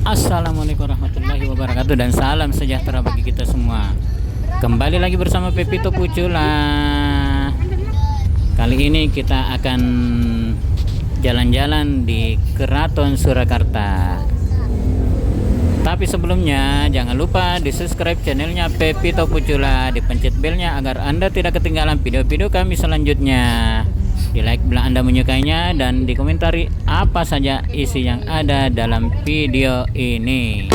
Assalamualaikum warahmatullahi wabarakatuh dan salam sejahtera bagi kita semua. Kembali lagi bersama Pepito Pucula. Kali ini kita akan jalan-jalan di Keraton Surakarta. Tapi sebelumnya jangan lupa di subscribe channelnya Pepito Pucula, dipencet belnya agar Anda tidak ketinggalan video-video kami selanjutnya. Di like bila Anda menyukainya dan dikomentari apa saja isi yang ada dalam video ini.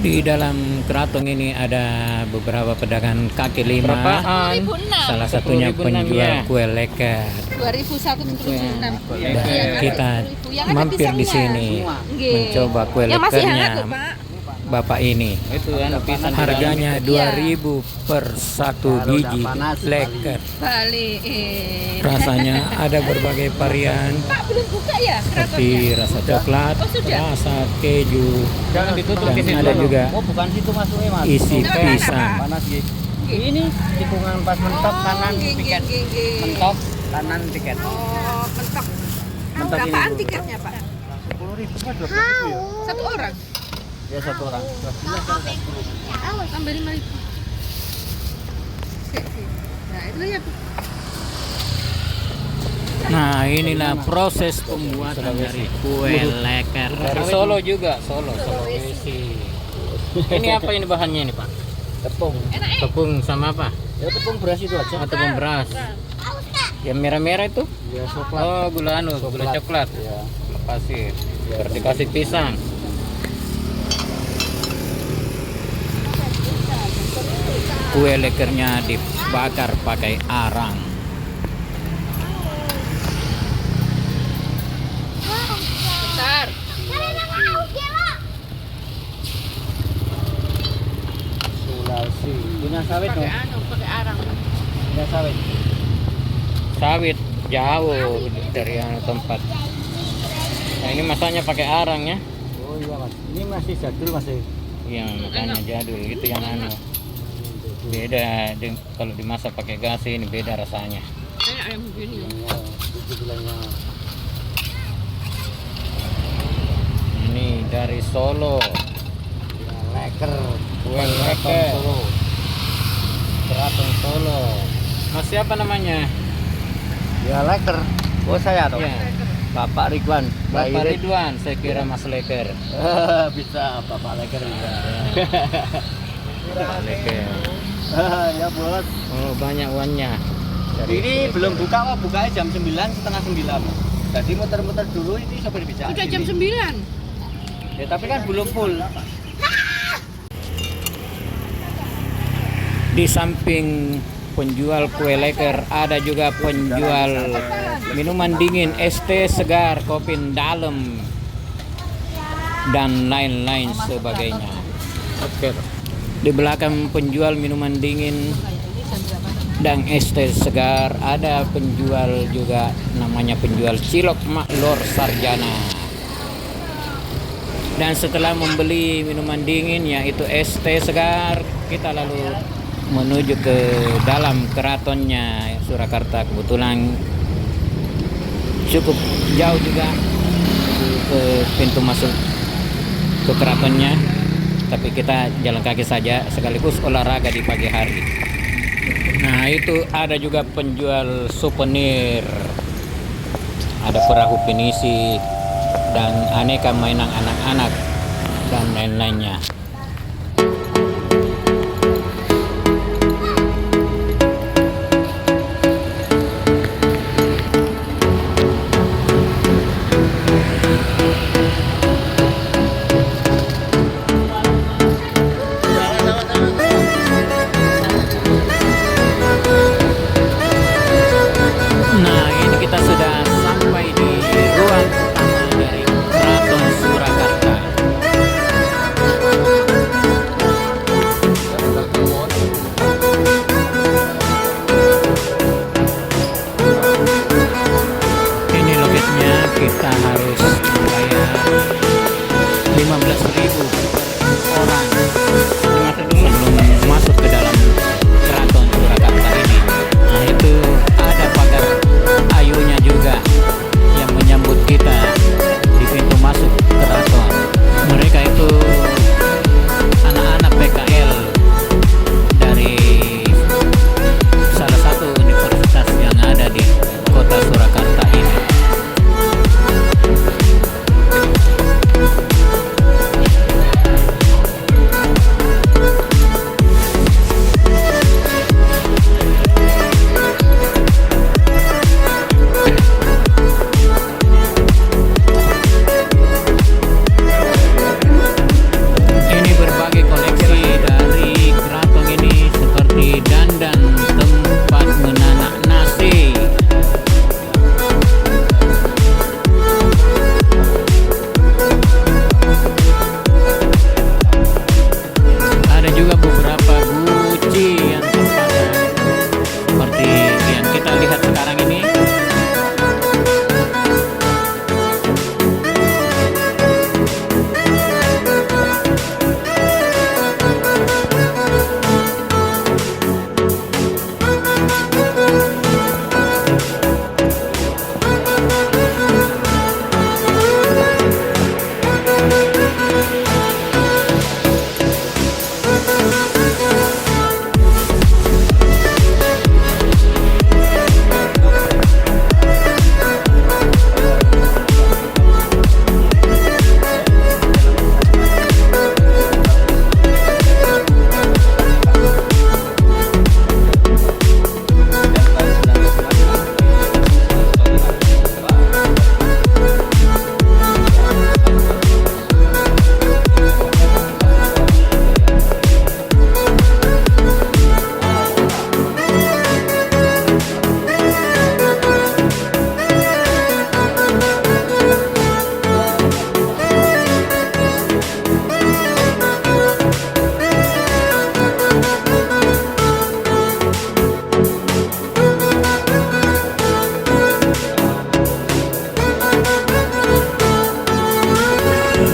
Di dalam keraton ini ada beberapa pedagang kaki lima. Salah satunya penjual kue leker. 2001 Dan kita mampir di sini mencoba kue lekernya Bapak ini. Harganya 2.000 per satu biji leker. Rasanya ada berbagai varian. Pak belum buka ya? Seperti rasa coklat, rasa keju, dan ada juga isi pisang. Ini tikungan pas mentok kanan tiket. Mentok kanan tiket. Oh, mentok. Mentok ini. Berapaan tiketnya, Pak? 10.000 Satu orang. ya satu orang. Tambah 5.000. Nah, itu ya. Nah, inilah proses pembuatan dari kue leker. Dari Solo juga, Sulawesi. Ini apa ini bahannya ini, Pak? Tepung. Tepung sama apa? Ya tepung beras itu aja. Oh, tepung beras. Yang merah-merah itu? Ya coklat. Oh, gula coklat. Ya. Gula pasir. Terus dikasih pisang. Kue lekernya dibakar pakai arang. Bentar. Sulawesi. Punya sawit dong. Pakai arang. Punya sawit. Sawit jauh dari tempat. Nah, ini masaknya pakai arang ya. Oh iya mas. Ini masih jadul masih. Yang makanya jadul itu yang beda kalau dimasak pakai gas ini beda rasanya. Kayak ayam begini. Ini dari Solo. Leker. Kue Keraton leker. Solo. Keraton Solo. Mas siapa namanya? Ya leker. Oh saya tuh. Ya. Bapak Ridwan. Bapak Bayi Ridwan, saya kira Mas Leker. bisa Bapak Leker bisa. Bapak Leker. Ya bos. Oh, banyak uangnya. Ini belum buka kok, bukanya jam 9, setengah 9. Jadi muter-muter dulu ini sopir bisa. Udah jam sini. 9. Ya tapi kan belum full. Di samping penjual kue leker ada juga penjual minuman dingin, es teh segar, kopi dalam dan lain-lain sebagainya. Oke. Di belakang penjual minuman dingin dan es teh segar ada penjual juga namanya penjual cilok Mak Lor Sarjana. Dan setelah membeli minuman dingin yaitu es teh segar, kita lalu menuju ke dalam keratonnya Surakarta. Kebetulan cukup jauh juga ke pintu masuk ke keratonnya, tapi kita jalan kaki saja sekaligus olahraga di pagi hari. Nah itu ada juga penjual souvenir, ada perahu pinisi dan aneka mainan anak-anak dan lain-lainnya. Nah, ini kita sudah sampai di ruang utama dari Keraton Surakarta. Ini loketnya, kita harus bayar 15.000 per orang. Masuk dulu sebelum masuk ke dalam Keraton Surakarta ini. Nah itu ada pagar ayunya juga yang menyambut kita di pintu masuk keraton. Mereka itu anak-anak PKL dari salah satu universitas yang ada di kota Surakarta ini. Ini berbagai koleksi dari keraton ini seperti dandan, tempat menanak nasi, ada juga beberapa guci yang terpasang seperti yang kita lihat sekarang ini.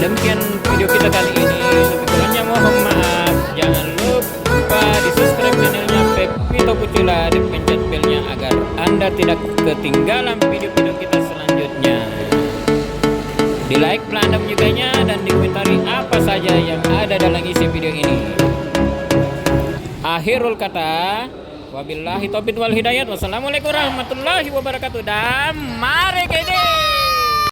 Demikian video kita kali ini. Lebih kurangnya mohon maaf. Jangan lupa di subscribe channelnya Pepito Pucula, dipencet belnya agar Anda tidak ketinggalan video-video kita selanjutnya. Di like like bila Anda menyukainya dan dikomentari apa saja yang ada dalam isi video ini. Akhirul kata, wabillahi taufiq wal hidayat. Wassalamualaikum warahmatullahi wabarakatuh. Dan mari kita